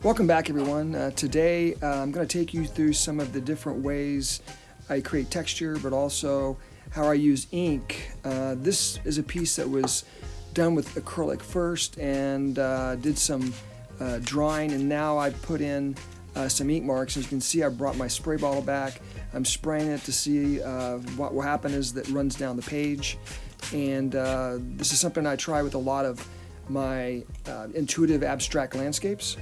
Welcome back, everyone. Today I'm going to take you through some of the different ways I create texture, but also how I use ink. This is a piece that was done with acrylic first and did some drawing, and now I've put in some ink marks. As you can see, I brought my spray bottle back. I'm spraying it to see what will happen as that runs down the page. And this is something I try with a lot of my intuitive abstract landscapes.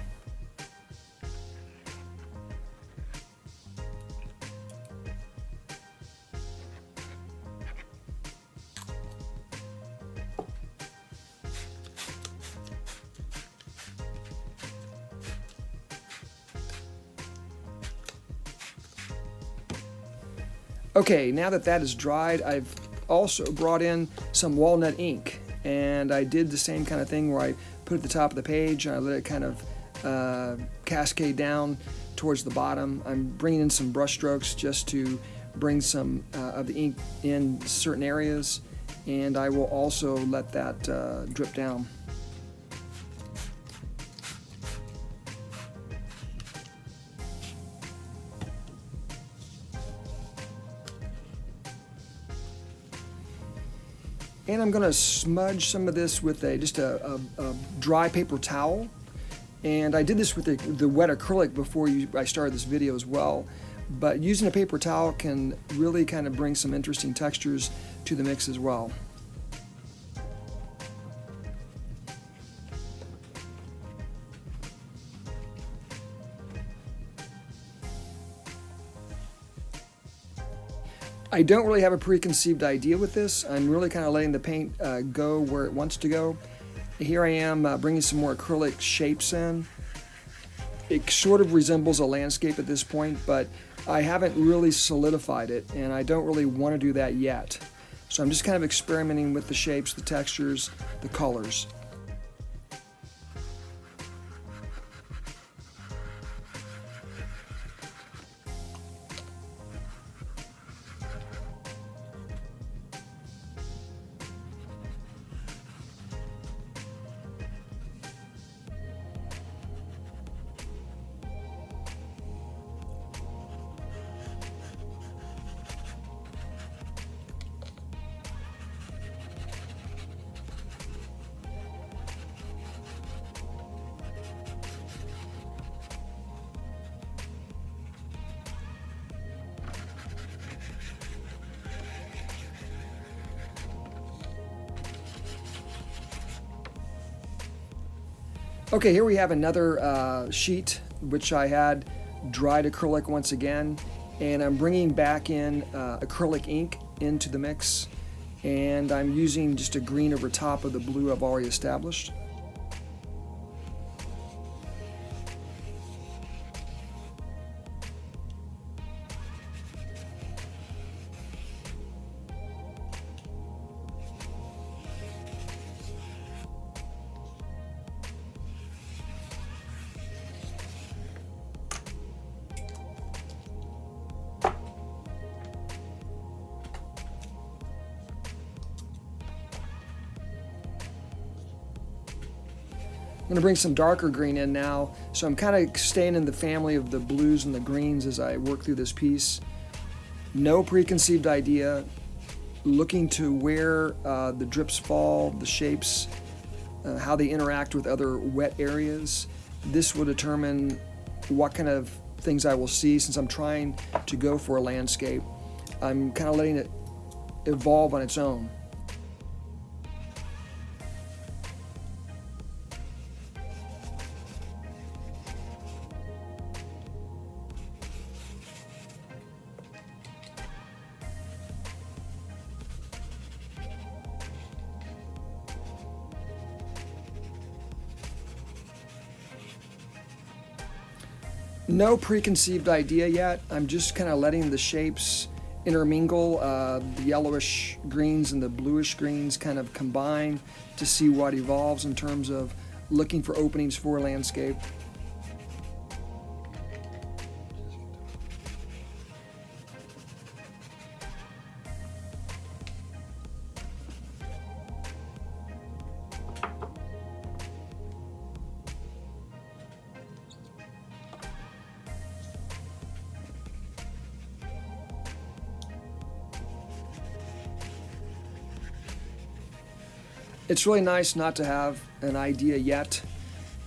Okay, now that that is dried, I've also brought in some walnut ink, and I did the same kind of thing where I put it at the top of the page and I let it kind of cascade down towards the bottom. I'm bringing in some brush strokes just to bring some of the ink in certain areas, and I will also let that drip down. And I'm going to smudge some of this with just a dry paper towel. And I did this with the wet acrylic before I started this video as well. But using a paper towel can really kind of bring some interesting textures to the mix as well. I don't really have a preconceived idea with this. I'm really kind of letting the paint go where it wants to go. Here I am bringing some more acrylic shapes in. It sort of resembles a landscape at this point, but I haven't really solidified it, and I don't really want to do that yet. So I'm just kind of experimenting with the shapes, the textures, the colors. Okay, here we have another sheet which I had dried acrylic once again, and I'm bringing back in acrylic ink into the mix, and I'm using just a green over top of the blue I've already established. I'm going to bring some darker green in now, so I'm kind of staying in the family of the blues and the greens as I work through this piece. No preconceived idea, looking to where the drips fall, the shapes, how they interact with other wet areas. This will determine what kind of things I will see. Since I'm trying to go for a landscape, I'm kind of letting it evolve on its own. No preconceived idea yet. I'm just kind of letting the shapes intermingle. The yellowish greens and the bluish greens kind of combine to see what evolves in terms of looking for openings for a landscape. It's really nice not to have an idea yet.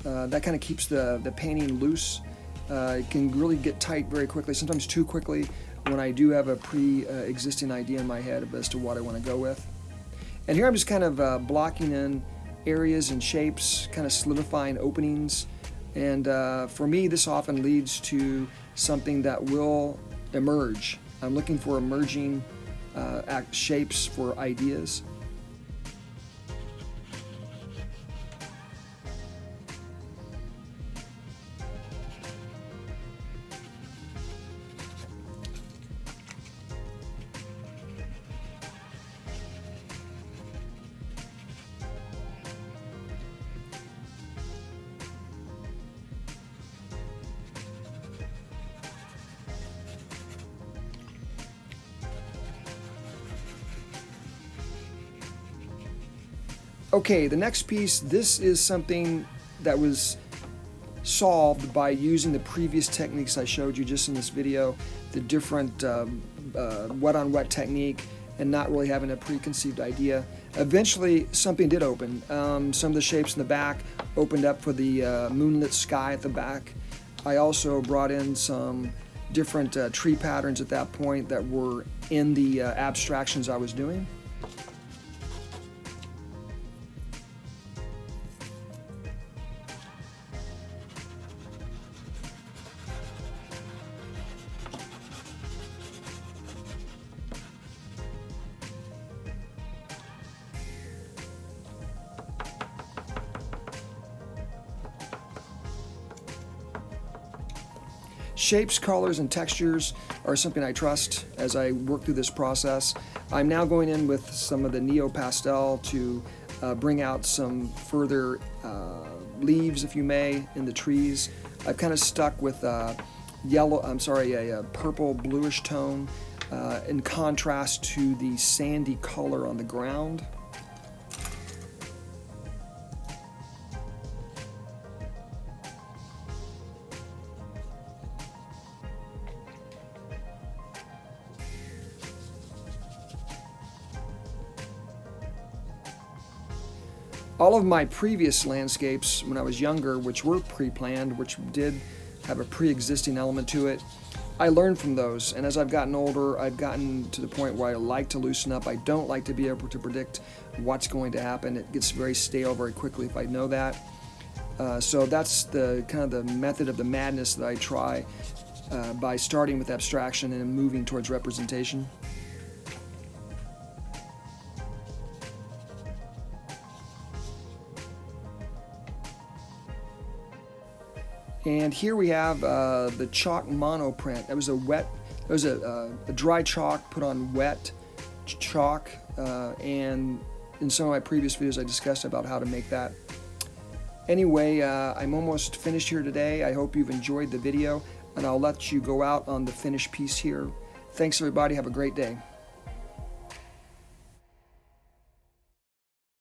That kind of keeps the painting loose. It can really get tight very quickly, sometimes too quickly, when I do have a pre-existing idea in my head as to what I want to go with. And here I'm just kind of blocking in areas and shapes, kind of solidifying openings. And for me, this often leads to something that will emerge. I'm looking for emerging shapes for ideas. Okay, the next piece, this is something that was solved by using the previous techniques I showed you just in this video, the different wet-on-wet technique, and not really having a preconceived idea. Eventually, something did open. Some of the shapes in the back opened up for the moonlit sky at the back. I also brought in some different tree patterns at that point that were in the abstractions I was doing. Shapes, colors, and textures are something I trust as I work through this process. I'm now going in with some of the Neo Pastel to bring out some further leaves, if you may, in the trees. I've kind of stuck with a purple bluish tone in contrast to the sandy color on the ground. All of my previous landscapes when I was younger, which were pre-planned, which did have a pre-existing element to it, I learned from those. And as I've gotten older, I've gotten to the point where I like to loosen up. I don't like to be able to predict what's going to happen. It gets very stale very quickly if I know that. So that's the kind of the method of the madness that I try by starting with abstraction and moving towards representation. And here we have the chalk monoprint. That was a dry chalk put on wet chalk, and in some of my previous videos I discussed about how to make that. Anyway, I'm almost finished here today. I hope you've enjoyed the video, and I'll let you go out on the finished piece here. Thanks everybody, have a great day.